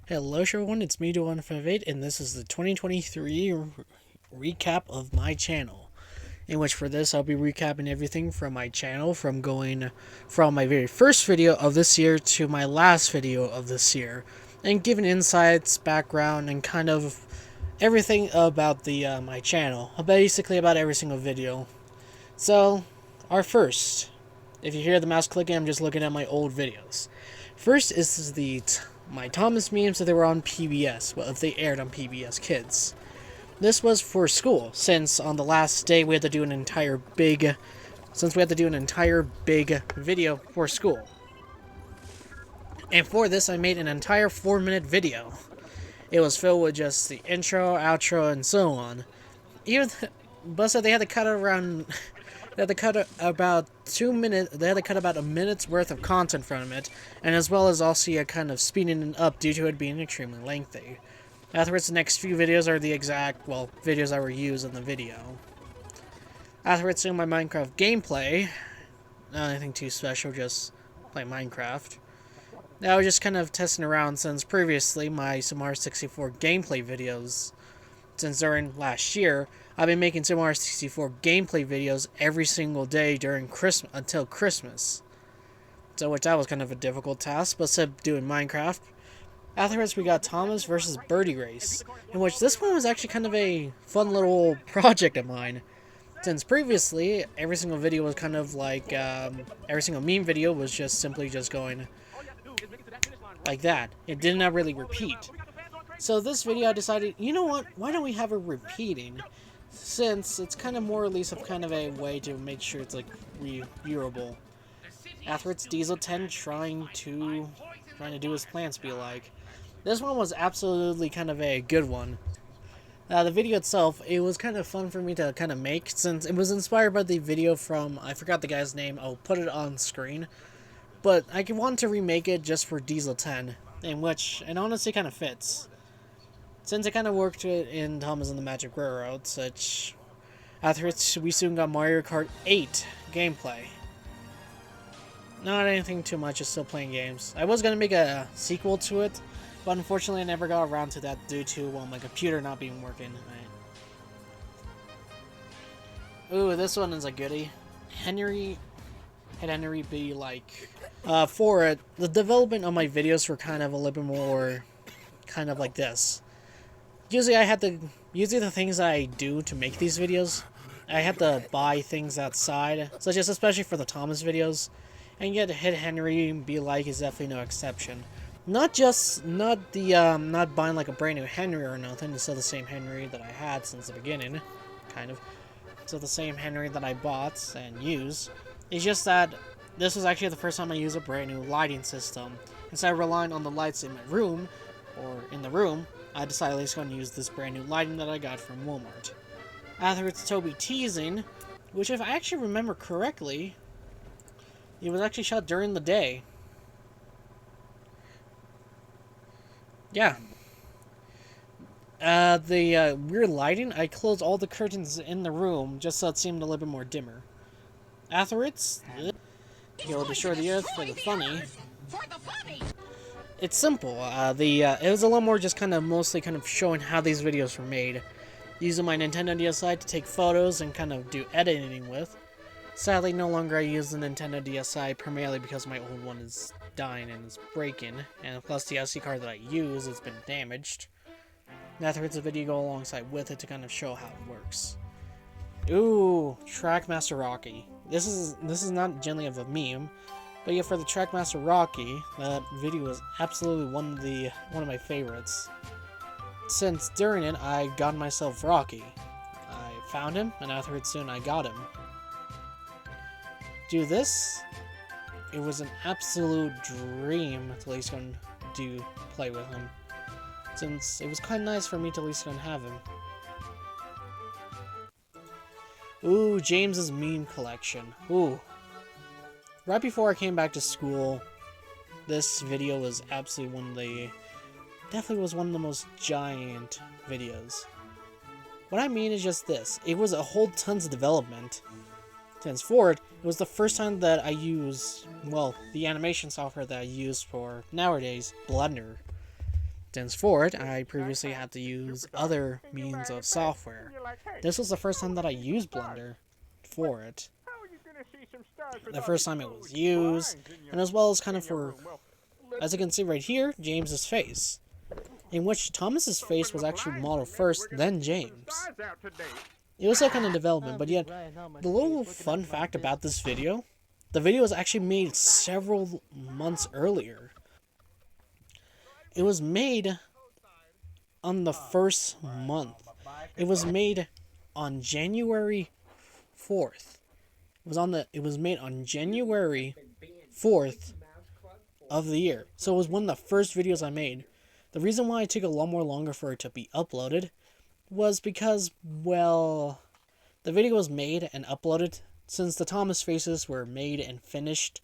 Hello everyone, it's me, Do158, and this is the 2023 recap of my channel. In which for this, I'll be recapping everything from my channel, from going from my very first video of this year to my last video of this year, and giving insights, background, and kind of everything about my channel, basically about every single video. So, our first, if you hear the mouse clicking, I'm just looking at my old videos. First is my Thomas memes that they were on PBS, well, if they aired on PBS Kids. This was for school, since on the last day we had to do an entire big video for school. And for this, I made an entire 4-minute video. It was filled with just the intro, outro, and so on. But so they had to cut around. They had to cut about 2 minutes. They had to cut about a minute's worth of content from it, and as well as also kind of speeding it up due to it being extremely lengthy. Afterwards, the next few videos are the exact, videos that were used in the video. Afterwards, doing my Minecraft gameplay. Not anything too special, just play Minecraft. I was just kind of testing around since previously my Mario 64 gameplay videos. Since during last year, I've been making Mario 64 gameplay videos every single day during Christmas until Christmas. So which that was kind of a difficult task, but instead of doing Minecraft. Afterwards, we got Thomas versus Birdie Race, in which this one was actually kind of a fun little project of mine. Since previously, every single video was kind of like, every single meme video was just simply just going like that. It did not really repeat. So this video I decided, you know what, why don't we have it repeating? Since it's kind of more or less of kind of a way to make sure it's like reviewable. Afterwards, Diesel 10 trying to do his plans be like. This one was absolutely kind of a good one. The video itself, it was kind of fun for me to kind of make, since it was inspired by the video from, I forgot the guy's name, I'll put it on screen. But I wanted to remake it just for Diesel 10, in which it honestly kind of fits. Since it kind of worked in Thomas and the Magic Railroad, such. Afterwards, we soon got Mario Kart 8 gameplay. Not anything too much, just still playing games. I was going to make a sequel to it, but unfortunately I never got around to that due to, my computer not being working. Ooh, this one is a goodie. Henry be like... for it, the development of my videos were kind of a little bit more... kind of like this. Usually the things that I do to make these videos, I have to buy things outside, such as especially for the Thomas videos, and yet Hit Henry be like is definitely no exception. Not buying like a brand new Henry or nothing, it's still the same Henry that I had since the beginning, kind of. So the same Henry that I bought and use. It's just that this was actually the first time I used a brand new lighting system. Instead of relying on the lights in my room, or in the room, I decided I was going to use this brand new lighting that I got from Walmart. Afterwards, Toby teasing, which if I actually remember correctly, it was actually shot during the day. Yeah. The weird lighting, I closed all the curtains in the room just so it seemed a little bit more dimmer. Afterwards, you'll destroy the earth for the funny. It's simple. It was a little more just kind of mostly kind of showing how these videos were made. Using my Nintendo DSi to take photos and kind of do editing with. Sadly, no longer I use the Nintendo DSi primarily because my old one is dying and is breaking. And plus the SD card that I use has been damaged. And afterwards the video go alongside with it to kind of show how it works. Ooh, Trackmaster Rocky. This is not generally of a meme. But yeah, for the Trackmaster Rocky, that video was absolutely one of my favorites. Since during it, I got myself Rocky. I found him, and afterwards soon I got him. Do this, it was an absolute dream to at least go and play with him. Since it was quite nice for me to at least go and have him. Ooh, James's meme collection. Ooh. Right before I came back to school, this video was absolutely definitely was one of the most giant videos. What I mean is just this. It was a whole tons of development. Since for it was the first time that I used, the animation software that I use for nowadays, Blender. Since for it, I previously had to use other means of software. This was the first time that I used Blender for it. The first time it was used, and as well as kind of for, as you can see right here, James's face. In which Thomas's face was actually modeled first, then James. It was still kind of development, but yet, the little fun fact about this video, the video was actually made several months earlier. It was made on the first month. It was made on January 4th. It was made on January 4th of the year. So it was one of the first videos I made. The reason why it took a lot more longer for it to be uploaded was because, well, the video was made and uploaded since the Thomas faces were made and finished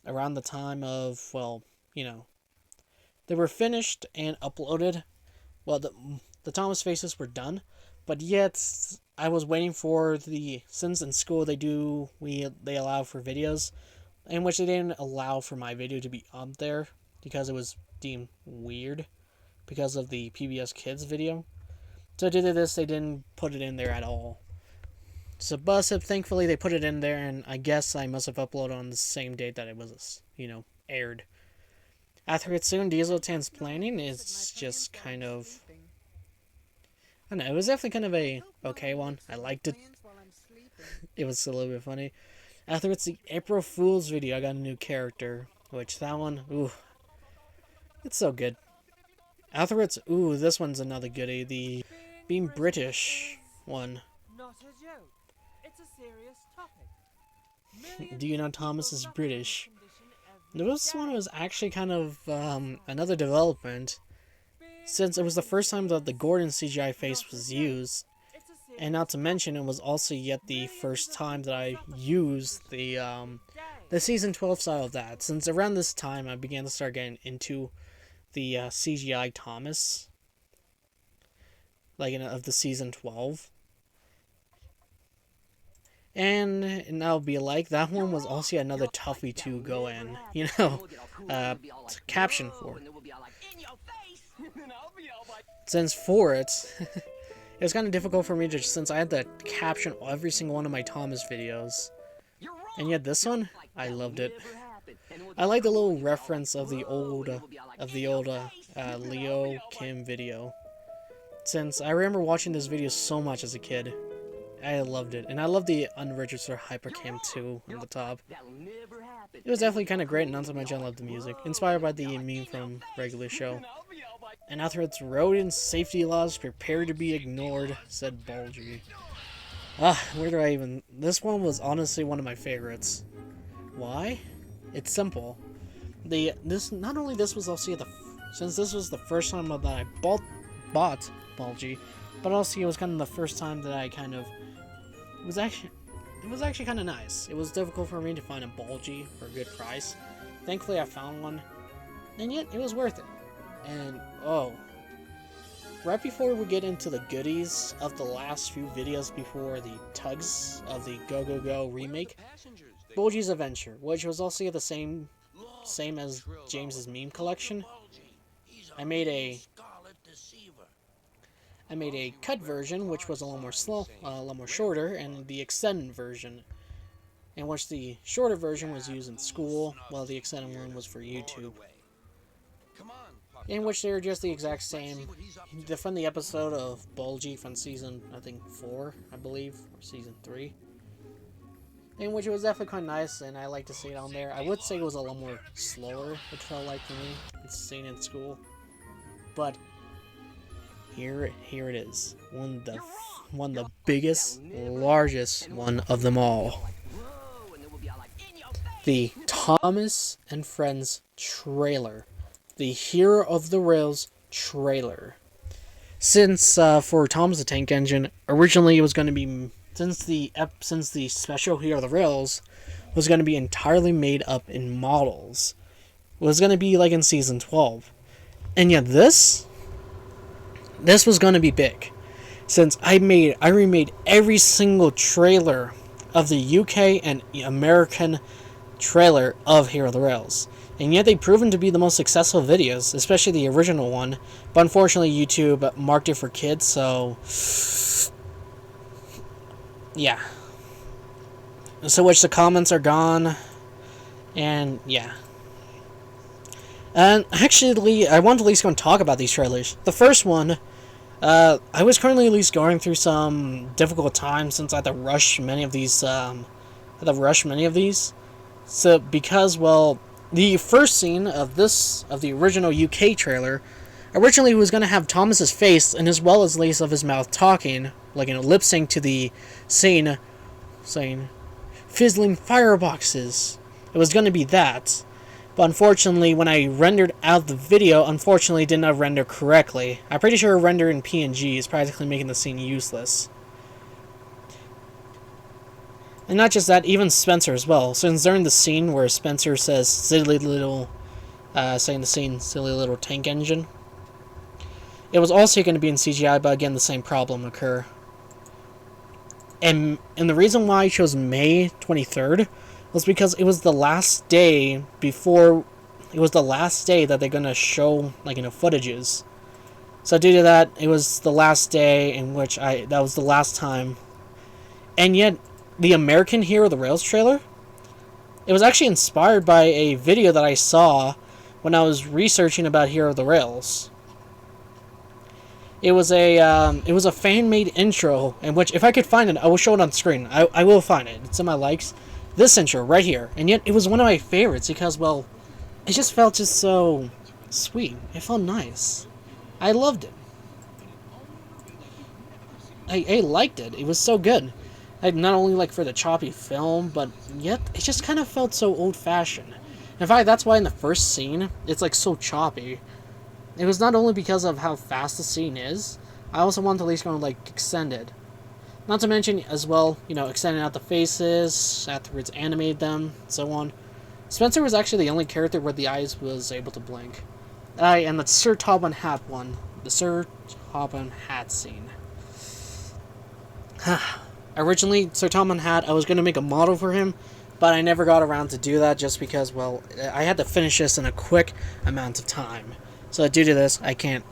around the time of, well, you know, they were finished and uploaded. Well, the Thomas faces were done, but yet I was waiting for since in school they allow for videos, in which they didn't allow for my video to be up there because it was deemed weird because of the PBS Kids video. So due to this, they didn't put it in there at all. So, but thankfully they put it in there, and I guess I must have uploaded on the same date that it was, aired. After it soon, Diesel Tan's planning is just kind of, I don't know, it was definitely kind of a okay one. I liked it. It was a little bit funny. After it's the April Fool's video, I got a new character, which that one, ooh, it's so good. After it's, ooh, this one's another goodie, the being British one. Not a joke. It's a serious topic. Do you know Thomas is British? This one was actually kind of another development, since it was the first time that the Gordon CGI face was used, and not to mention it was also yet the first time that I used the season 12 style of that, since around this time I began to start getting into the CGI Thomas, like of the season 12. And I'll be like, that one was also another toughie to go in, caption for. Since for it, it was kind of difficult for me since I had to caption every single one of my Thomas videos. And yet this one, I loved it. I like the little reference of the old Leo Kim video. Since I remember watching this video so much as a kid. I loved it, and I love the unregistered hypercam too on the top. It was definitely kind of great, and not to mention I loved the music, inspired by the meme from regular show. And after its road and safety laws prepare to be ignored, said Bulgy. Where do I even? This one was honestly one of my favorites. Why? It's simple. Not only this was also since this was the first time that I bought Bulgy, but also it was kind of the first time that I kind of. It was actually kind of nice. It was difficult for me to find a Bulgy for a good price. Thankfully, I found one, and yet it was worth it. And right before we get into the goodies of the last few videos before the tugs of the Go Go Go remake, Bulgy's Adventure, which was also the same as James's meme collection, I made a cut version, which was a little more shorter, and the extended version, in which the shorter version was used in school, while the extended one was for YouTube. In which they were just the exact same. From the episode of Bulgy from season, I think 4, I believe, or season 3. In which it was definitely quite nice, and I like to see it on there. I would say it was a little more slower, it felt like to me, seeing in school, but. Here it is. One of the biggest, largest one of them all. The Thomas and Friends trailer. The Hero of the Rails trailer. Since for Thomas the Tank Engine, originally it was going to be since the special Hero of the Rails was going to be entirely made up in models. It was going to be like in season 12. And yet this was going to be big, since I remade every single trailer of the UK and American trailer of Hero of the Rails. and yet they've proven to be the most successful videos, especially the original one. But unfortunately, YouTube marked it for kids, so yeah. So which the comments are gone, and yeah. And actually, I want to at least go and talk about these trailers. The first one, I was currently at least going through some difficult times since I had to rush many of these. So because, well, the first scene of the original UK trailer originally was going to have Thomas's face and as well as least of his mouth talking, like in a lip sync to the scene saying fizzling fireboxes. It was going to be that. But unfortunately, when I rendered out the video, unfortunately it did not render correctly. I'm pretty sure a render in PNG is practically making the scene useless. And not just that, even Spencer as well. Since during the scene where Spencer says silly little, saying the scene silly little tank engine, it was also going to be in CGI, but again the same problem occur. And the reason why I chose May 23rd was because it was the last day before, it was the last day that they're going to show, like, footages. So due to that, it was the last day in which that was the last time. And yet, the American Hero of the Rails trailer, it was actually inspired by a video that I saw when I was researching about Hero of the Rails. It was a fan-made intro in which, if I could find it, I will show it on screen. I will find it. It's in my likes. This intro right here, and yet it was one of my favorites because, well, it just felt just so sweet. It felt nice. I loved it. I liked it. It was so good. Not only like for the choppy film, but yet it just kind of felt so old-fashioned. In fact, that's why in the first scene it's like so choppy. It was not only because of how fast the scene is. I also wanted to at least go like extend it. Not to mention, as well, extending out the faces, afterwards animate them, so on. Spencer was actually the only character where the eyes was able to blink. And the Sir Topham Hatt one. The Sir Topham Hatt scene. Originally, Sir Topham Hatt, I was going to make a model for him, but I never got around to do that just because, well, I had to finish this in a quick amount of time. So due to this, I can't.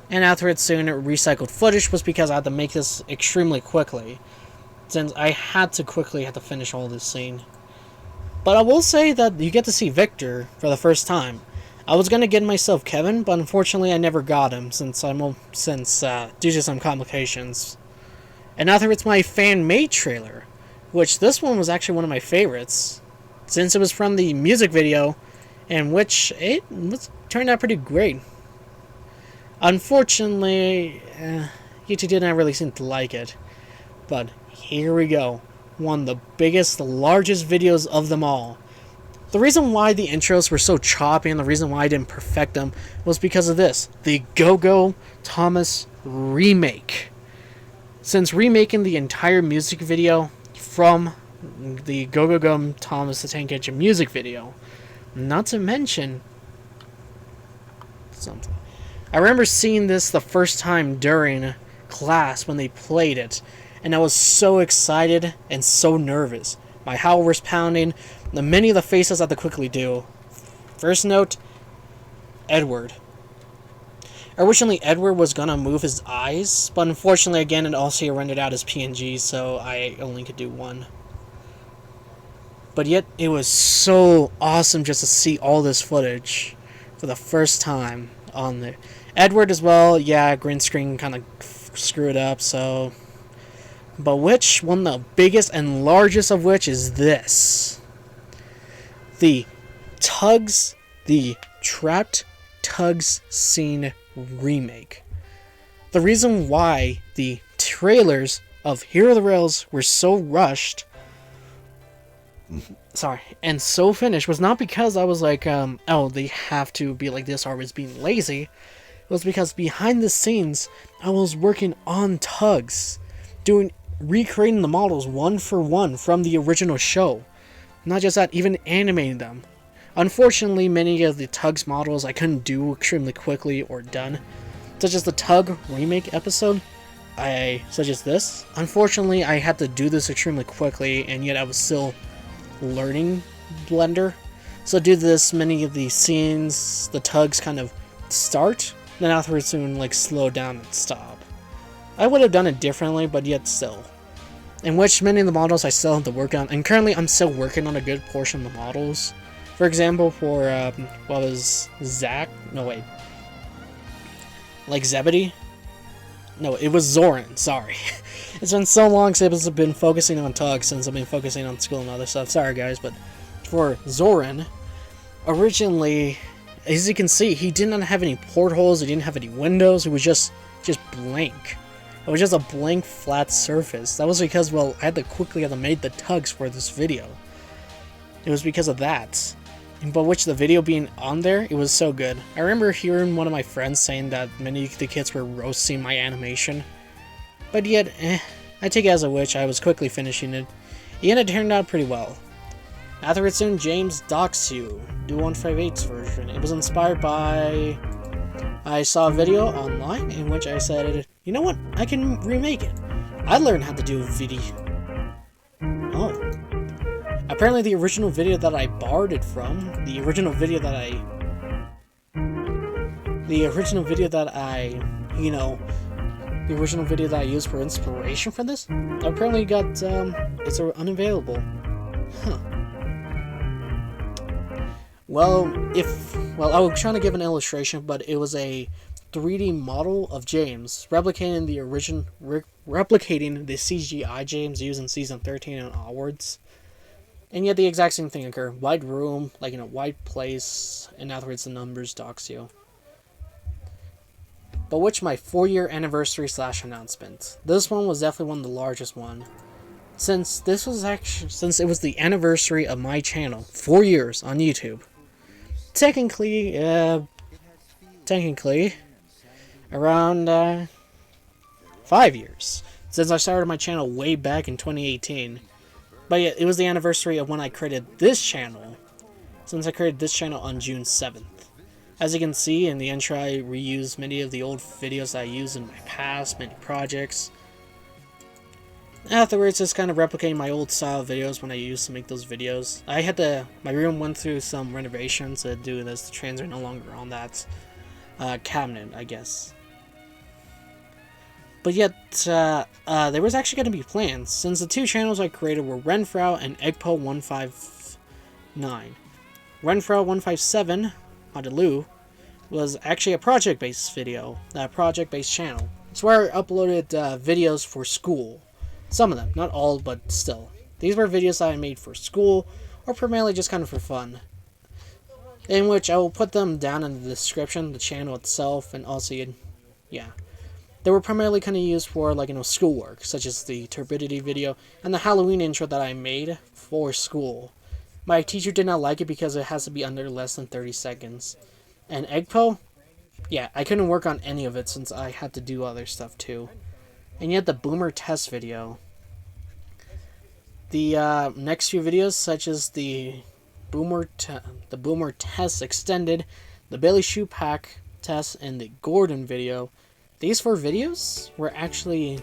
And afterwards, soon recycled footage was because I had to make this extremely quickly, since I had to finish all this scene. But I will say that you get to see Victor for the first time. I was gonna get myself Kevin, but unfortunately I never got him due to some complications. And afterwards, my fan-made trailer, which this one was actually one of my favorites, since it was from the music video, in which it turned out pretty great. Unfortunately, YouTube didn't really seem to like it. But here we go. One of the biggest, largest videos of them all. The reason why the intros were so choppy and the reason why I didn't perfect them was because of this. The Go-Go Thomas remake. Since remaking the entire music video from the Go-Go Thomas the Tank Engine music video, not to mention something. I remember seeing this the first time during class when they played it, and I was so excited and so nervous. My heart was pounding, many of the faces I had to quickly do. First note, Edward. Originally, Edward was gonna move his eyes, but unfortunately, again, it also rendered out as PNG, so I only could do one. But yet, it was so awesome just to see all this footage for the first time on there. Edward as well, yeah, green screen kind of screwed up, so. But which one of the biggest and largest of which is this? The Trapped Tugs scene remake. The reason why the trailers of Hero of the Rails were so rushed, and so finished was not because I was like, oh, they have to be like this or I was being lazy. It was because behind the scenes, I was working on tugs, recreating the models one for one from the original show. Not just that, even animating them. Unfortunately, many of the tugs models I couldn't do extremely quickly or done, such as the Tug remake episode, such as this. Unfortunately, I had to do this extremely quickly, and yet I was still learning Blender. So due to this, many of the scenes, the tugs kind of start, then afterwards soon like slow down and stop. I would have done it differently, but yet still. In which many of the models I still have to work on, and currently I'm still working on a good portion of the models. For example, for, what was Zach? No, wait. Like Zebedee? No, it was Zoran, sorry. It's been so long since I've been focusing on tugs, since I've been focusing on school and other stuff. Sorry guys, but for Zoran, originally, as you can see, he did not have any portholes, he didn't have any windows, it was just blank. It was just a blank flat surface. That was because, well, I had to make the tugs for this video. It was because of that. But which the video being on there, it was so good. I remember hearing one of my friends saying that many of the kids were roasting my animation. But yet, I take it as a which, I was quickly finishing it. And it turned out pretty well. Afterwards soon, James docks you. Do 158's version. It was inspired by... I saw a video online in which I said, you know what, I can remake it. I learned how to do a video. Oh. Apparently the original video that I borrowed it from, the original video that I, used for inspiration for this, apparently got, it's unavailable. Huh. Well, I was trying to give an illustration, but it was a 3D model of James, replicating the CGI James used in Season 13 and onwards. And yet the exact same thing occurred. White room, like in a white place, and afterwards the numbers dox you. But which my 4-year anniversary / announcement. This one was definitely one of the largest one. Since it was the anniversary of my channel, 4 years on YouTube. Technically, around 5 years. Since I started my channel way back in 2018. But yeah, it was the anniversary of when I created this channel. Since I created this channel on June 7th. As you can see in the intro, I reused many of the old videos that I used in my past, many projects. Afterwards, just kind of replicating my old style videos when I used to make those videos. My room went through some renovations to do this. The trains are no longer on that cabinet, I guess. But yet, there was actually going to be plans, since the two channels I created were Renfrow and Eggpo159. Renfrow157, Honolulu, was actually a project-based video, a project-based channel. It's where I uploaded videos for school. Some of them, not all, but still. These were videos that I made for school, or primarily just kind of for fun. In which I will put them down in the description, the channel itself, and also, yeah. They were primarily kind of used for, like, schoolwork, such as the turbidity video, and the Halloween intro that I made for school. My teacher did not like it because it has to be under less than 30 seconds. And Eggpo? Yeah, I couldn't work on any of it since I had to do other stuff too. And yet the Boomer test video. The next few videos, such as the Boomer test extended, the Billy Shoe Pack test, and the Gordon video, these 4 videos were actually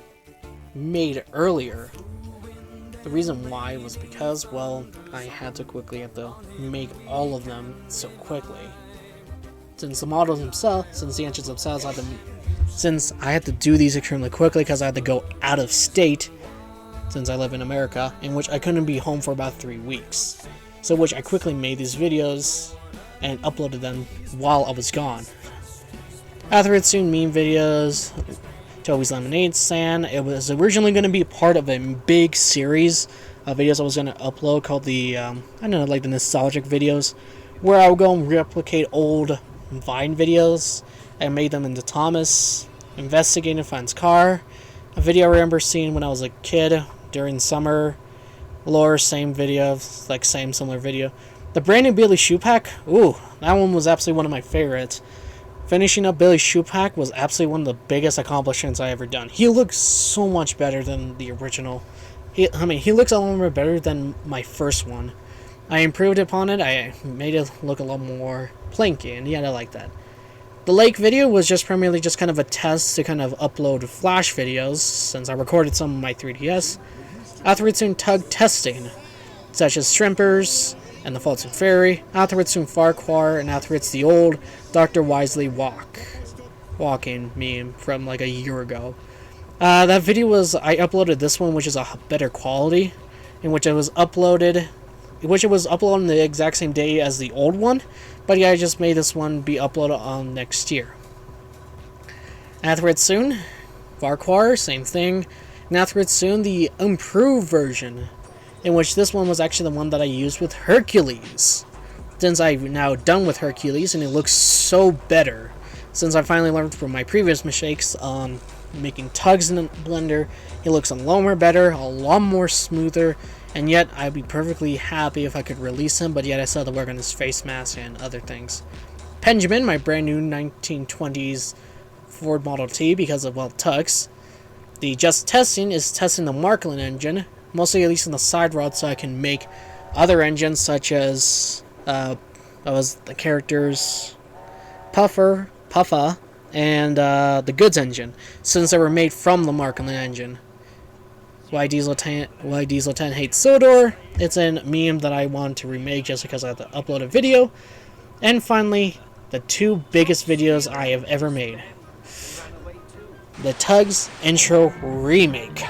made earlier. The reason why was because, well, I had to make all of them so quickly. Since the models themselves, since I had to do these extremely quickly because I had to go out of state, since I live in America, in which I couldn't be home for about 3 weeks. So which I quickly made these videos and uploaded them while I was gone. Afterwards, soon meme videos, Toby's Lemonade Stand. It was originally going to be part of a big series of videos I was going to upload called the, the nostalgic videos, where I would go and replicate old Vine videos and made them into Thomas, investigating finds car, a video I remember seeing when I was a kid during summer, lore, same video, similar video. The brand new Billy Shoe Pack, ooh, that one was absolutely one of my favorites. Finishing up Billy Shoe Pack was absolutely one of the biggest accomplishments I ever done. He looks so much better than the original. He looks a lot more better than my first one. I improved upon it. I made it look a lot more plinky, and yeah, I like that. The lake video was just primarily just kind of a test to kind of upload Flash videos, since I recorded some on my 3DS. Afterwards, soon tug testing, such as shrimpers, and the Fulton Ferry. Afterwards, soon Farquhar, and afterwards the old Dr. Wisely walking meme from like a year ago. That video was, I uploaded this one, which is a better quality, in which it was uploaded on the exact same day as the old one, but yeah, I just made this one be uploaded on next year. Afterwards soon, Farquhar, same thing. And afterwards soon, the improved version, in which this one was actually the one that I used with Hercules. Since I've now done with Hercules, and it looks so better. Since I finally learned from my previous mistakes on making tugs in Blender, it looks a lot more better, a lot more smoother, and yet I'd be perfectly happy if I could release him, but yet I still have to work on his face mask and other things. Benjamin, my brand new 1920s Ford Model T, because of, well, tugs. The just testing is testing the Marklin engine, mostly at least on the side route, so I can make other engines such as the characters Puffa, and the goods engine, since they were made from the Marklin engine. Why Diesel 10 hates Sodor. It's a meme that I want to remake just because I have to upload a video. And finally, the two biggest videos I have ever made. The Tugs intro remake.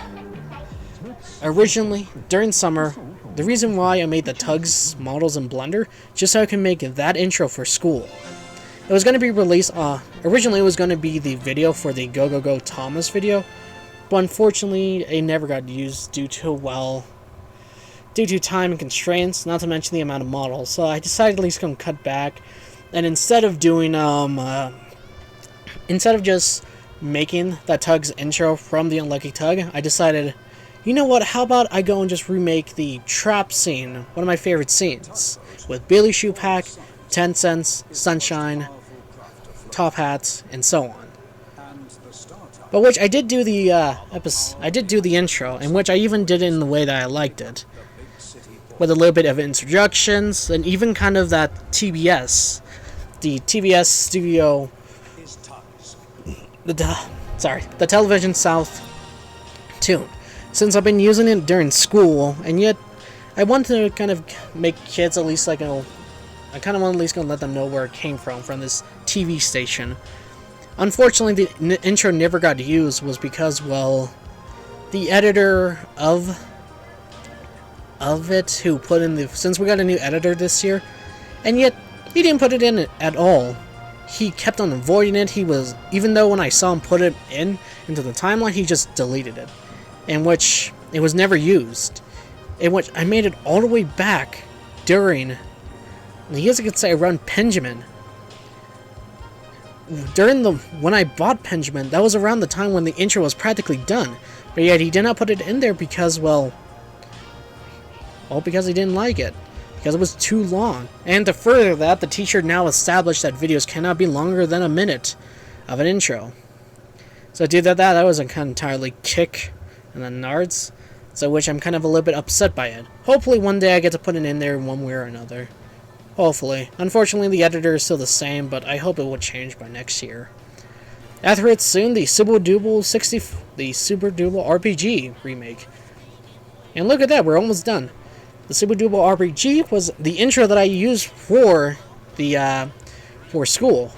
Originally, during summer, the reason why I made the Tugs models in Blender, just so I can make that intro for school. It was going to be released, originally it was going to be the video for the Go Go Go Thomas video, but unfortunately it never got used due to time and constraints, not to mention the amount of models, so I decided at least to cut back, and instead of doing, instead of just making that Tug's intro from the Unlucky Tug, I decided, you know what, how about I go and just remake the trap scene, one of my favorite scenes, with Billy Shoe Pack, 10 Cents, Sunshine, Top Hats, and so on. But which I did do the intro, in which I even did it in the way that I liked it, with a little bit of introductions, and even kind of that TBS, the TBS Studio, the Television South tune. Since I've been using it during school, and yet I want to kind of make kids at least like I kind of want to at least let them know where it came from this TV station. Unfortunately, the intro never got used was because, well, the editor of it who put in since we got a new editor this year, and yet he didn't put it in at all. He kept on avoiding it. Even though when I saw him put it into the timeline, he just deleted it, in which it was never used. In which I made it all the way back during, I guess I could say, around Benjamin. When I bought Benjamin, that was around the time when the intro was practically done. But yet he did not put it in there because, well, because he didn't like it. Because it was too long. And to further that, the teacher now established that videos cannot be longer than a minute of an intro. So due to that was a kind of entirely kick in the nards. So which I'm kind of a little bit upset by it. Hopefully one day I get to put it in there in one way or another. Hopefully. Unfortunately, the editor is still the same, but I hope it will change by next year. After it soon, the Super Double RPG remake. And look at that, we're almost done. The Super Double RPG was the intro that I used for the for school.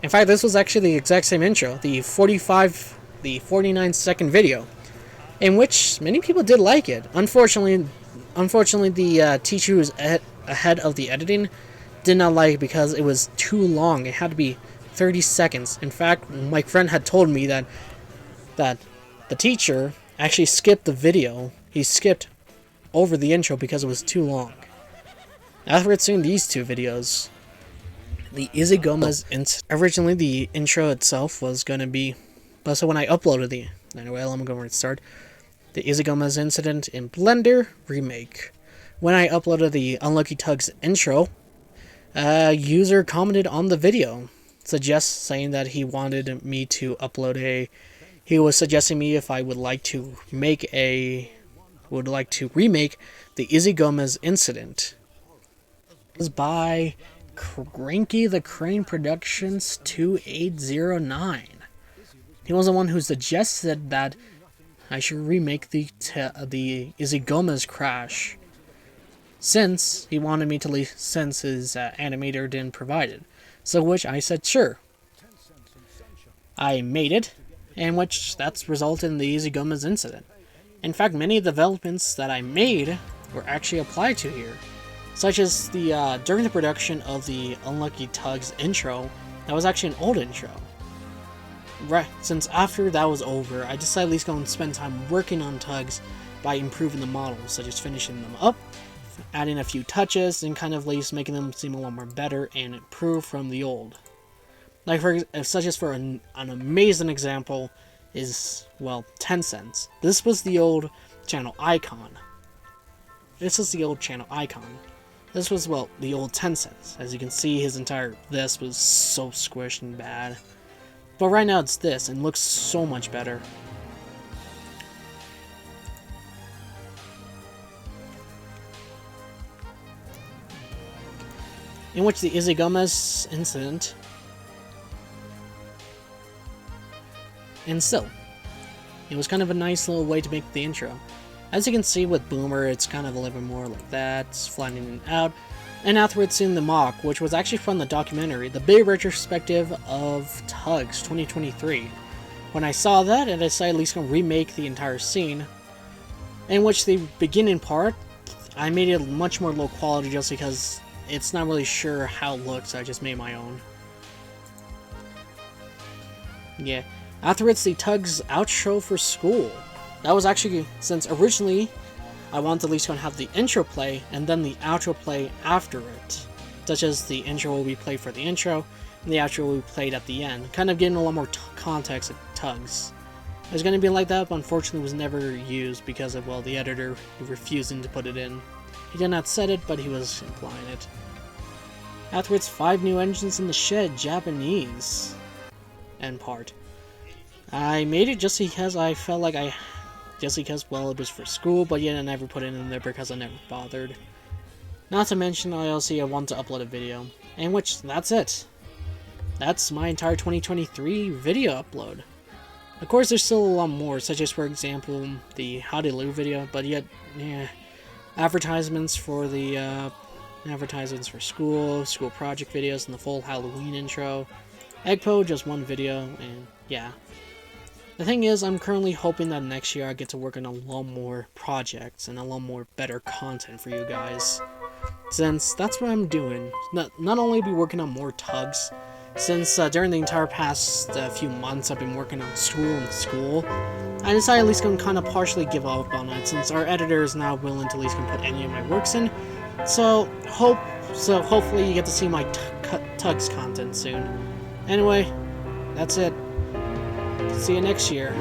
In fact, this was actually the exact same intro, the 49-second video, in which many people did like it. Unfortunately, the teacher who was ahead of the editing did not like it because it was too long. It had to be 30 seconds. In fact, my friend had told me that the teacher actually skipped the video. He skipped over the intro because it was too long. After seeing these two videos, the Izzy Gomez originally the intro itself was going to be, but so when I uploaded anyway, I'm going to start the Izzy Gomez incident in Blender remake. When I uploaded the Unlucky Tugs intro, a user commented on the video, saying that he wanted me to upload he was suggesting me if I would like to remake the Izzy Gomez incident. It was by Cranky the Crane Productions 2809. He was the one who suggested that I should remake the Izzy Gomez crash. since he wanted me to leave, since his animator didn't provide it. So which I said sure. I made it, and which that's resulted in the Easy Gomez incident. In fact, many of the developments that I made were actually applied to here, such as the during the production of the Unlucky Tugs intro, that was actually an old intro. Right, since after that was over, I decided at least go and spend time working on Tugs by improving the models, such as finishing them up, adding a few touches, and kind of at least making them seem a lot more better and improved from the old. Like such as for an amazing example is, well, 10 cents. This was the old channel icon. This was, well, the old 10 cents. As you can see, his entire this was so squished and bad. But right now it's this, and looks so much better. In which the Izzy Gomez incident, and still, it was kind of a nice little way to make the intro. As you can see with Boomer, it's kind of a little bit more like that, it's flattening out. And afterwards in the mock, which was actually from the documentary, the big retrospective of Tugs 2023. When I saw that, I decided at least to remake the entire scene, in which the beginning part, I made it much more low quality just because it's not really sure how it looks, so I just made my own. Yeah. Afterwards, the Tugs outro for school. That was actually, since originally I wanted to at least have the intro play, and then the outro play after it. Such as the intro will be played for the intro, and the outro will be played at the end. Kind of getting a lot more context of Tugs. It was going to be like that, but unfortunately was never used because of, well, the editor refusing to put it in. He did not say it, but he was implying it. Afterwards, 5 new engines in the shed, Japanese. End part. I made it just because I felt like well, it was for school, but yet I never put it in there because I never bothered. Not to mention, I want to upload a video. And which, that's it. That's my entire 2023 video upload. Of course, there's still a lot more, such as, for example, the How to Loo video, but yet, yeah, advertisements for the, advertisements for school project videos, and the full Halloween intro. Eggpo, just one video, and yeah. The thing is, I'm currently hoping that next year I get to work on a lot more projects and a lot more better content for you guys. Since that's what I'm doing. Not only be working on more Tugs, since during the entire past few months I've been working on school, I decided at least to kind of partially give up on it, since our editor is not willing to at least put any of my works in. So hopefully you get to see my Tugs content soon. Anyway, that's it. See you next year.